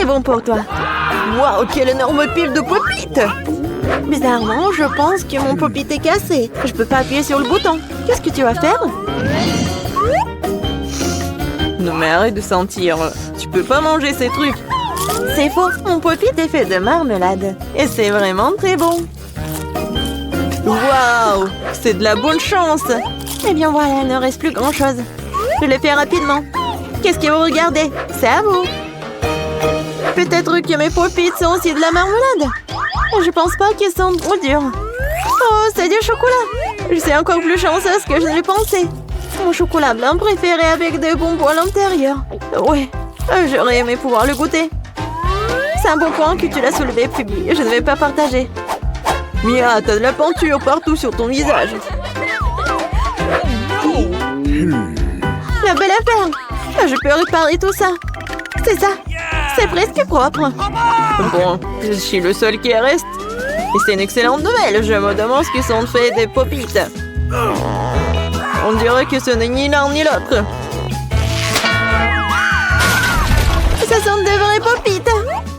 bon pour toi. Waouh, quelle énorme pile de pop-it! Bizarrement, je pense que mon pop-it est cassé. Je peux pas appuyer sur le bouton. Qu'est-ce que tu vas faire? Non mais arrête de sentir. Tu peux pas manger ces trucs. C'est faux, mon pop-it est fait de marmelade. Et c'est vraiment très bon. Waouh, c'est de la bonne chance. Eh bien voilà, il ne reste plus grand-chose. Je le fais rapidement. Qu'est-ce que vous regardez? C'est à vous. Peut-être que mes pop-it sont aussi de la marmelade. Je pense pas qu'ils sont trop durs. Oh, c'est du chocolat. Je suis encore plus chanceuse que je ne le pensais. Mon chocolat blanc préféré avec des bonbons à l'intérieur. Ouais, j'aurais aimé pouvoir le goûter. C'est un bon point que tu l'as soulevé, Phoebe. Je ne vais pas partager. Mia, t'as de la peinture partout sur ton visage. La belle affaire. Je peux réparer tout ça. C'est ça. C'est presque propre. Bon, je suis le seul qui reste. Et c'est une excellente nouvelle. Je me demande ce qu'ils sont faits des pop-it. On dirait que ce n'est ni l'un ni l'autre. Ça sont de vrais pop-it.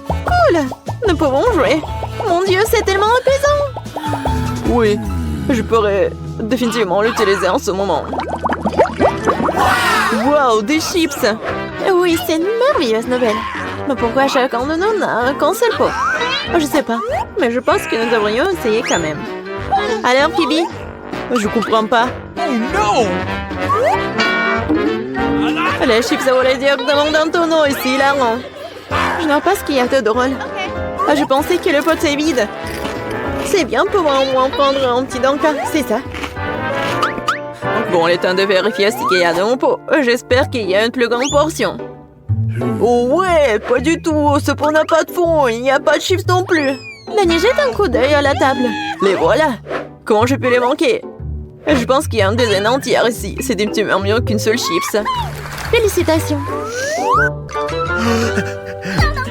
Cool. Nous pouvons jouer. Mon Dieu, c'est tellement apaisant. Oui, je pourrais définitivement l'utiliser en ce moment. Wow, des chips. Oui, c'est une merveilleuse nouvelle. Mais pourquoi chacun de nous n'a qu'un seul pot? Je sais pas, mais je pense que nous devrions essayer quand même. Alors, Phoebe? Je comprends pas. Oh non! Les chips volent directement dans ton eau, ici, hilarant. Je ne vois pas ce qu'il y a de drôle. Je pensais que le pot est vide. C'est bien pour moi au moins prendre un petit danka, c'est ça. Bon, il est temps de vérifier ce qu'il y a dans mon pot. J'espère qu'il y a une plus grande portion. Oh ouais, pas du tout. Ce pot n'a pas de fond. Il n'y a pas de chips non plus. Danny, jette un coup d'œil à la table. Les voilà. Comment je peux les manquer? Je pense qu'il y a une dizaine entière ici. C'est un petit peu mieux qu'une seule chips. Félicitations.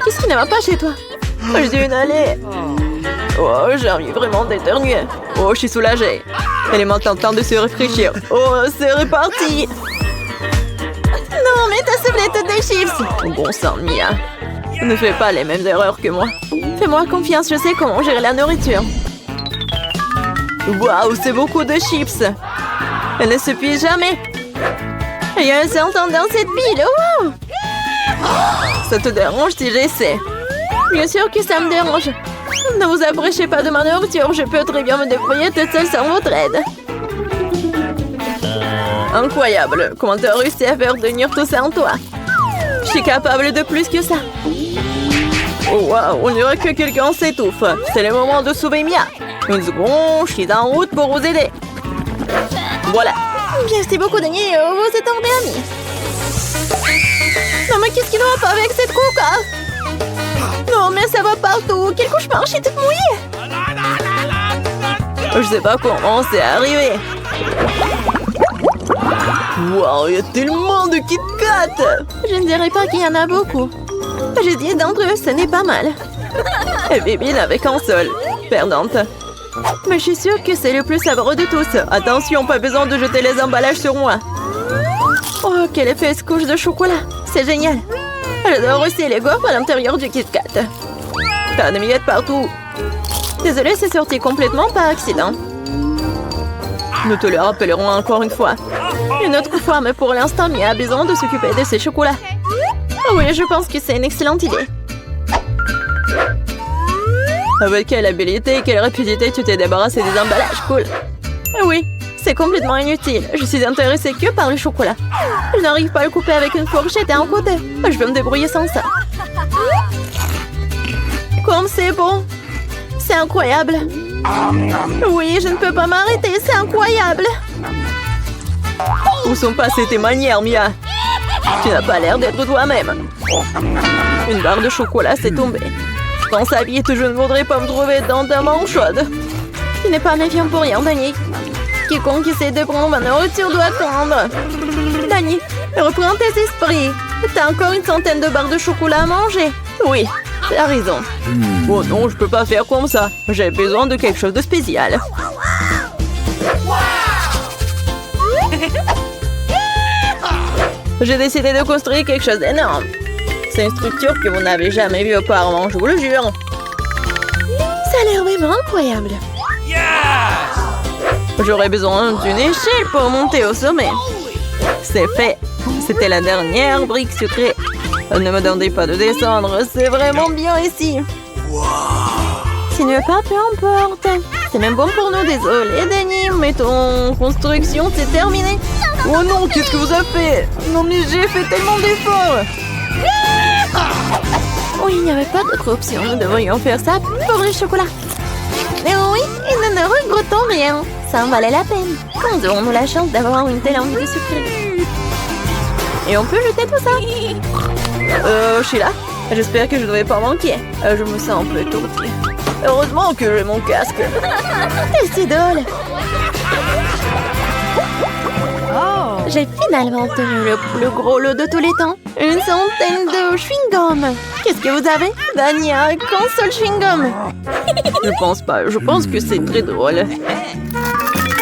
Qu'est-ce qui ne va pas chez toi? Je suis une allée. Oh, j'ai envie vraiment d'éternuer. Oh, je suis soulagée. Elle est maintenant temps de se rafraîchir. Oh, c'est reparti. Non, mais ta soufflette des chips. Bon sang, Mia. Ne fais pas les mêmes erreurs que moi. Fais-moi confiance, je sais comment gérer la nourriture. Waouh, c'est beaucoup de chips. Elle ne suffit jamais. Il y a un serpent dans cette pile. Wow! Ça te dérange si j'essaie? Bien sûr que ça me dérange. Ne vous approchez pas de ma nourriture. Je peux très bien me débrouiller toute seule sans votre aide. Incroyable. Comment tu as réussi à faire tenir tout ça en toi? Je suis capable de plus que ça. Oh waouh, on dirait que quelqu'un s'étouffe. C'est le moment de sauver Mia. Une seconde, je suis en route pour vous aider. Voilà. Merci beaucoup, Danny. Vous êtes un vrai ami. Non, mais qu'est-ce qui ne va pas avec cette coca? Non, mais ça va partout. Quel cauchemar, je suis toute mouillée. Je sais pas comment c'est arrivé. Waouh, il y a tellement de Kit Kat. Je ne dirais pas qu'il y en a beaucoup. J'ai 10 d'entre eux, ce n'est pas mal. Et Bibi n'avait qu'un seul. Perdante. Mais je suis sûre que c'est le plus savoureux de tous. Attention, pas besoin de jeter les emballages sur moi. Oh, quelle épaisse couche de chocolat. C'est génial. J'adore aussi les gaufres à l'intérieur du Kit Kat. T'as des miettes partout. Désolée, c'est sorti complètement par accident. Nous te le rappellerons encore une fois. Une autre fois, mais pour l'instant, Mia a besoin de s'occuper de ses chocolats. Oh oui, je pense que c'est une excellente idée. Avec quelle habilité et quelle rapidité tu t'es débarrassé des emballages, cool. Oui, c'est complètement inutile. Je suis intéressée que par le chocolat. Je n'arrive pas à le couper avec une fourchette et un côté. Je vais me débrouiller sans ça. Comme c'est bon. C'est incroyable. Oui, je ne peux pas m'arrêter, c'est incroyable. Où sont passées tes manières, Mia? Tu n'as pas l'air d'être toi-même. Une barre de chocolat s'est tombée. Dans sa vie, je ne voudrais pas me trouver dans ta main chaude. Tu n'es pas méfiant pour rien, Danny. Quiconque essaie de prendre ma nourriture doit attendre. Danny, reprends tes esprits. T'as encore une centaine de barres de chocolat à manger. Oui, t'as raison. Oh non, je peux pas faire comme ça. J'ai besoin de quelque chose de spécial. J'ai décidé de construire quelque chose d'énorme. C'est une structure que vous n'avez jamais vue auparavant, je vous le jure. Ça a l'air vraiment incroyable. J'aurais besoin d'une échelle pour monter au sommet. C'est fait. C'était la dernière brique sucrée. Ne me demandez pas de descendre, c'est vraiment bien ici. Si tu ne veux pas, peu importe. C'est même bon pour nous, désolé Danny, mais ton construction c'est terminé. Oh non, qu'est-ce que vous avez fait? Non mais j'ai fait tellement d'efforts. Oui, il n'y avait pas d'autre option. Nous devrions faire ça pour le chocolat. Mais oui, et nous ne regrettons rien. Ça en valait la peine. Quand aurons-nous la chance d'avoir une telle envie de sucrerie? Et on peut jeter tout ça? Je suis là. J'espère que je ne vais pas manquer. Je me sens un peu étourdie. Heureusement que j'ai mon casque. T'es si drôle. J'ai finalement obtenu le plus gros lot de tous les temps. Une centaine de chewing-gum. Qu'est-ce que vous avez? Dani a un seul chewing-gum. Je pense pas. Je pense que c'est très drôle.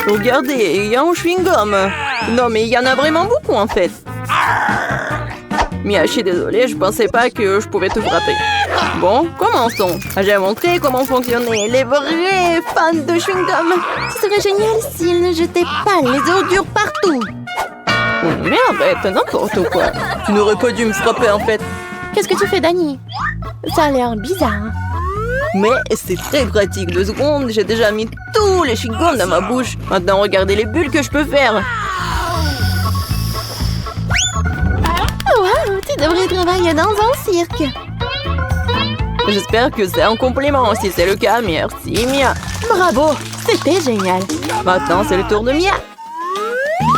Regardez, il y a un chewing-gum. Non, mais il y en a vraiment beaucoup en fait. Mia, je suis désolée, je pensais pas que je pouvais te frapper. Bon, commençons. J'ai montré comment fonctionnaient les vrais fans de chewing-gum. Ce serait génial s'ils ne jetaient pas les ordures partout. Oh, mais arrête, n'importe quoi. Tu n'aurais pas dû me frapper en fait. Qu'est-ce que tu fais, Dani? Ça a l'air bizarre. Mais c'est très pratique. 2 secondes, j'ai déjà mis tous les chewing-gums dans ma bouche. Maintenant, regardez les bulles que je peux faire. Wow, tu devrais travailler dans un cirque. J'espère que c'est un compliment. Si c'est le cas, merci Mia. Bravo, c'était génial. Maintenant, c'est le tour de Mia.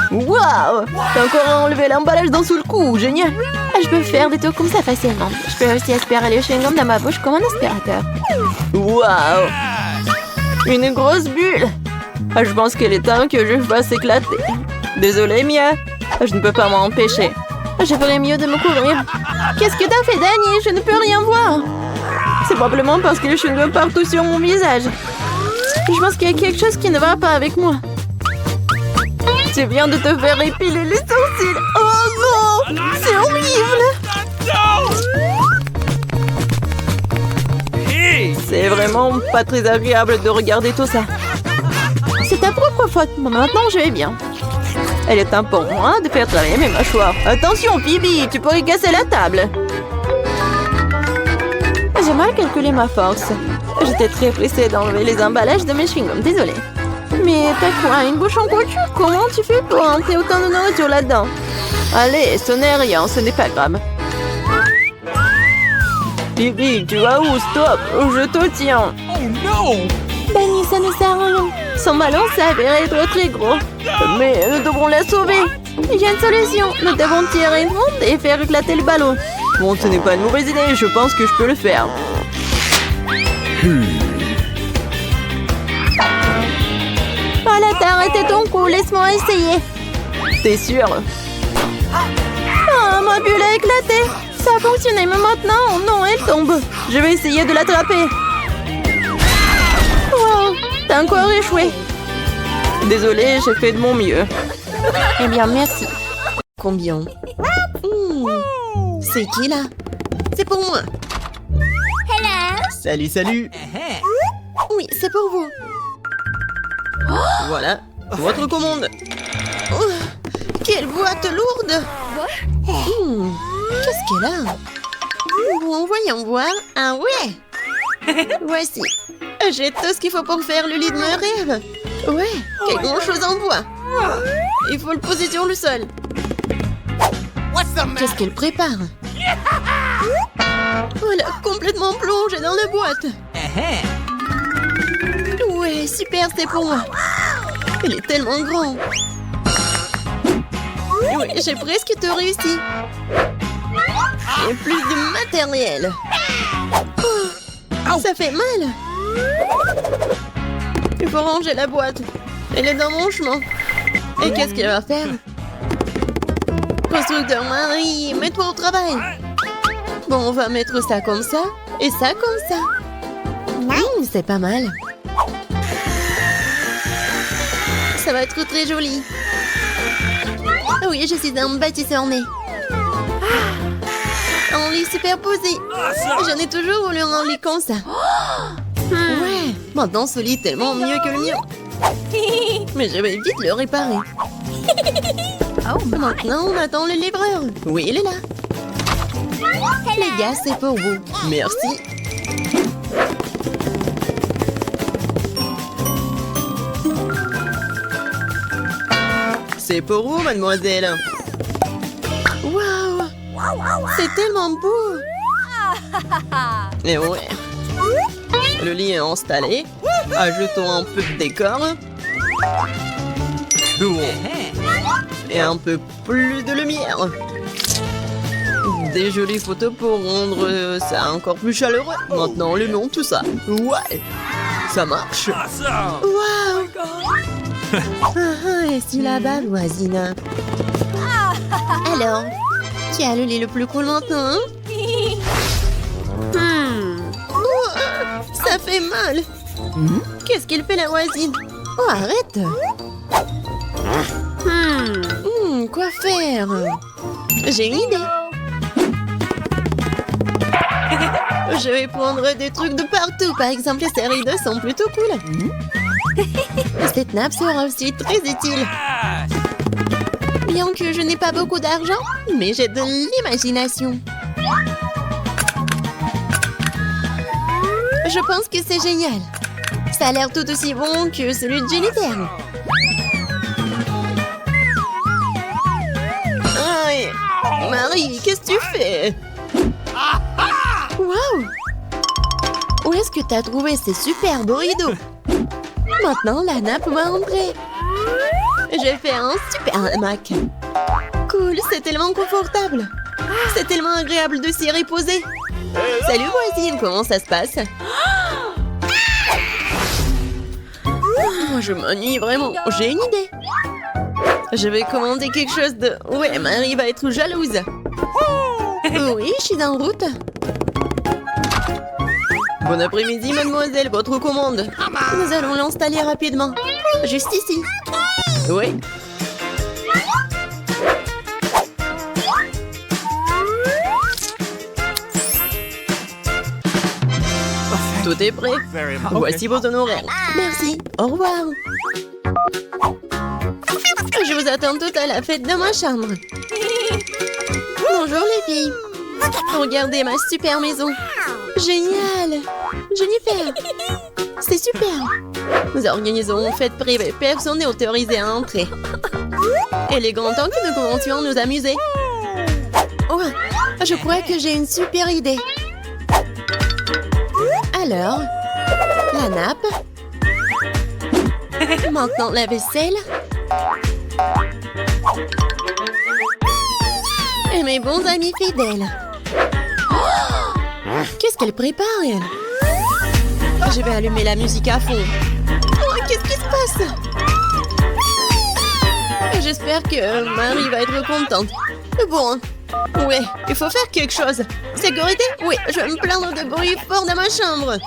Waouh! T'as encore enlevé l'emballage d'un seul coup, génial! Je peux faire des tours comme ça facilement. Je peux aussi aspirer les chewing-gums dans ma bouche comme un aspirateur. Waouh! Une grosse bulle! Je pense qu'il est temps que je fasse éclater. Désolée, Mia. Je ne peux pas m'en empêcher. Je ferais mieux de me couvrir. Qu'est-ce que t'as fait, Dani? Je ne peux rien voir. C'est probablement parce que les chewing-gums partout sur mon visage. Je pense qu'il y a quelque chose qui ne va pas avec moi. Tu viens de te faire épiler les sourcils. Oh non! C'est horrible! C'est vraiment pas très agréable de regarder tout ça. C'est ta propre faute. Maintenant, je vais bien. Elle est temps pour moi de faire travailler mes mâchoires. Attention, Phoebe, tu pourrais casser la table. J'ai mal calculé ma force. J'étais très pressée d'enlever les emballages de mes chewing-gums. Désolée. Mais t'as quoi, une bouche en couture? Comment tu fais pour entrer autant de nourriture là-dedans? Allez, ce n'est rien, ce n'est pas grave. Phoebe, tu vas où? Stop, je te tiens. Oh non! Dani, ça ne sert à rien. Son ballon s'avère être très gros. Mais nous devrons la sauver. J'ai une solution. Nous devons tirer une ronde et faire éclater le ballon. Bon, ce n'est pas une mauvaise idée. Je pense que je peux le faire. Voilà, t'as arrêté ton coup. Laisse-moi essayer. T'es sûr? Ah, ma bulle a éclaté. Ça a fonctionné, mais maintenant, non, elle tombe. Je vais essayer de l'attraper. Wow, t'as encore échoué. Désolée, j'ai fait de mon mieux. Eh bien, merci. Combien? C'est qui, là? C'est pour moi. Salut, salut. Oui, c'est pour vous. Voilà, votre commande. Oh, quelle boîte lourde. Qu'est-ce qu'elle a? Bon, voyons voir. Ah ouais. Voici. J'ai tout ce qu'il faut pour faire le lit de mes rêves. Ouais, quelle grande chose en bois. Il faut le poser sur le sol. Qu'est-ce qu'elle prépare? Voilà, complètement plongée dans la boîte. Ouais, super, c'est pour moi. Elle est tellement grande. Oui, j'ai presque tout réussi. Et plus de matériel. Oh, ça fait mal. Il faut ranger la boîte. Elle est dans mon chemin. Et qu'est-ce qu'elle va faire? Constructeur Marie, mets-toi au travail. Bon, on va mettre ça comme ça et ça comme ça. C'est pas mal. Ça va être très joli. Ah oui, je suis un bâtisseur né. Un lit superposé. J'en ai toujours voulu un lit comme ça. Ouais, maintenant ce lit est tellement mieux que le mien. Mais je vais vite le réparer. Maintenant, on attend le livreur. Oui, il est là. Les gars, c'est pour vous. Merci. C'est pour vous, mademoiselle. Waouh! C'est tellement beau! Et ouais. Le lit est installé. Ajoutons un peu de décor. Et un peu plus de lumière. Des jolies photos pour rendre ça encore plus chaleureux. Maintenant, allumons tout ça. Ouais! Ça marche! Waouh! Et si là-bas, voisine? Alors, tu as le lit le plus cool maintenant, hein? Ça fait mal. Qu'est-ce qu'il fait la voisine? Oh, arrête. Quoi faire? J'ai une idée. Je vais prendre des trucs de partout. Par exemple, ces rideaux sont plutôt cool. Cette nappe sera aussi très utile. Bien que je n'ai pas beaucoup d'argent, mais j'ai de l'imagination. Je pense que c'est génial. Ça a l'air tout aussi bon que celui de Jennifer. Aïe! Marie, qu'est-ce que tu fais? Waouh! Où est-ce que tu as trouvé ces superbes rideaux? Maintenant, la nappe va entrer. J'ai fait un super hamac. Cool, c'est tellement confortable. C'est tellement agréable de s'y reposer. Salut voisine, comment ça se passe? Je m'ennuie vraiment. J'ai une idée. Je vais commander quelque chose de... Ouais, Marie va être jalouse. Oui, je suis en route. Bon après-midi, mademoiselle, votre commande. Nous allons l'installer rapidement. Juste ici. Oui. Tout est prêt. Voici vos honoraires. Merci. Au revoir. Je vous attends toutes à la fête de ma chambre. Bonjour les filles. Regardez ma super maison. Génial. Jennifer. C'est super. Nous organisons une fête privée. Personne n'est autorisé à entrer. Il est grand temps que nous commencions à nous amuser. Oh, je crois que j'ai une super idée. Alors, la nappe. Maintenant, la vaisselle. Et mes bons amis fidèles. Oh, qu'est-ce qu'elle prépare, elle? Je vais allumer la musique à fond. Oh, qu'est-ce qui se passe? J'espère que Marie va être contente. Bon, ouais, il faut faire quelque chose. Sécurité? Oui, je vais me plaindre de bruit fort dans ma chambre.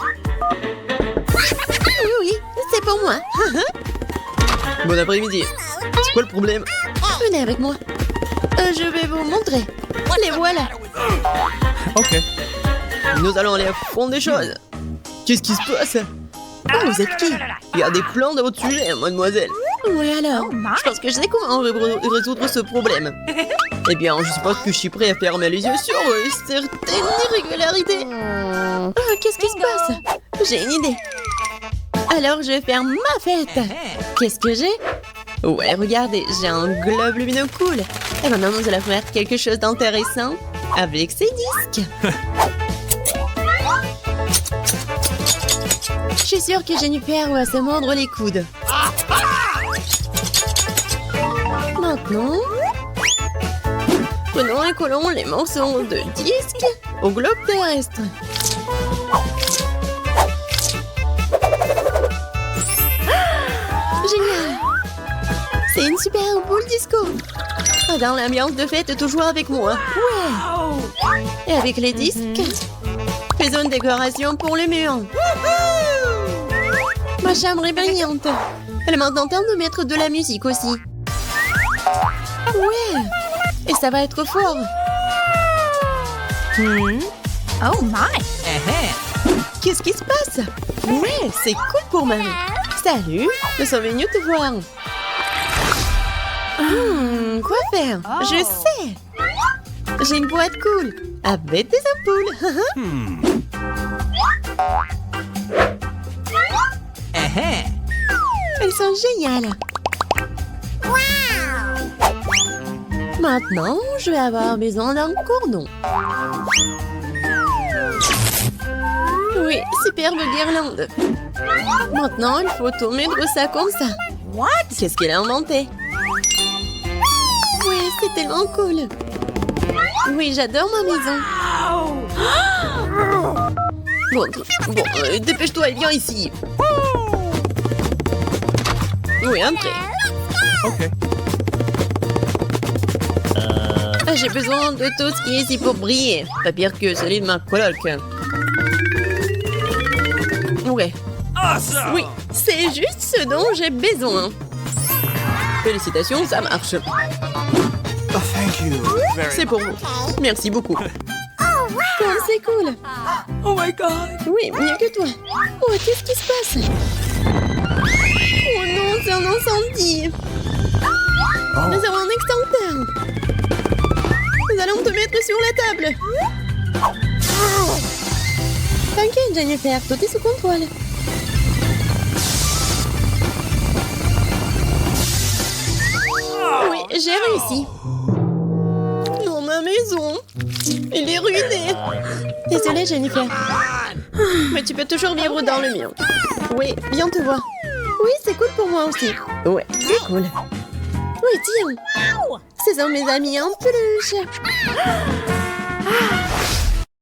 Oui, c'est pour moi. Bon après-midi. C'est quoi le problème? Venez avec moi. Je vais vous montrer. Les voilà. Ok. Nous allons aller à fond des choses. Qu'est-ce qui se passe? Oh, vous êtes qui? Il y a des plans de votre sujet, mademoiselle. Oui, alors? Je pense que je sais comment Résoudre ce problème. Eh bien, je suppose que je suis prêt à fermer les yeux sur certaines irrégularités. Oh, qu'est-ce qui se passe? J'ai une idée. Alors, je vais faire ma fête. Qu'est-ce que j'ai? Ouais, regardez, j'ai un globe lumineux cool. Et maintenant, nous allons faire quelque chose d'intéressant avec ces disques. Je suis sûre que Jennifer va se mordre les coudes. Maintenant, prenons et collons les morceaux de disques au globe terrestre. Génial! C'est une super boule disco. Dans l'ambiance de fête, toujours avec moi. Ouais! Et avec les disques, faisons une décoration pour le mur. Ma chambre est brillante. Elle m'a tenté de mettre de la musique aussi. Ouais! Et ça va être fort. Oh my! Qu'est-ce qui se passe? Ouais, c'est cool pour Marie. Salut, nous sommes venus te voir. Quoi faire? Je sais. J'ai une boîte cool avec des ampoules. Elles sont géniales. Maintenant, je vais avoir besoin d'un cordon. Oui, superbe guirlande. Maintenant, il faut tout mettre ça comme ça. What? Qu'est-ce qu'elle a inventé? Oui, c'est tellement cool. Oui, j'adore ma maison. Bon, dépêche-toi et viens ici. Oui, entrez. Ok. J'ai besoin de tout ce qui est ici pour briller. Pas pire que celui de ma coloc. Ouais. Awesome! Oui, c'est juste ce dont j'ai besoin. Félicitations, ça marche. Oh, thank you. C'est pour vous. Merci beaucoup. Oh, c'est cool. Oh my god! Oui, mieux que toi. Oh, qu'est-ce qui se passe? Oh non, c'est un incendie. Nous avons un extincteur. Nous allons te mettre sur la table. T'inquiète, Jennifer, tout est sous contrôle. Oui, j'ai réussi. Dans ma maison. Elle est ruinée. Désolée, Jennifer. Mais tu peux toujours vivre dans le mien. Oui, viens te voir. Oui, c'est cool pour moi aussi. Ouais, c'est cool. Oui, tiens. Ce sont mes amis en peluche.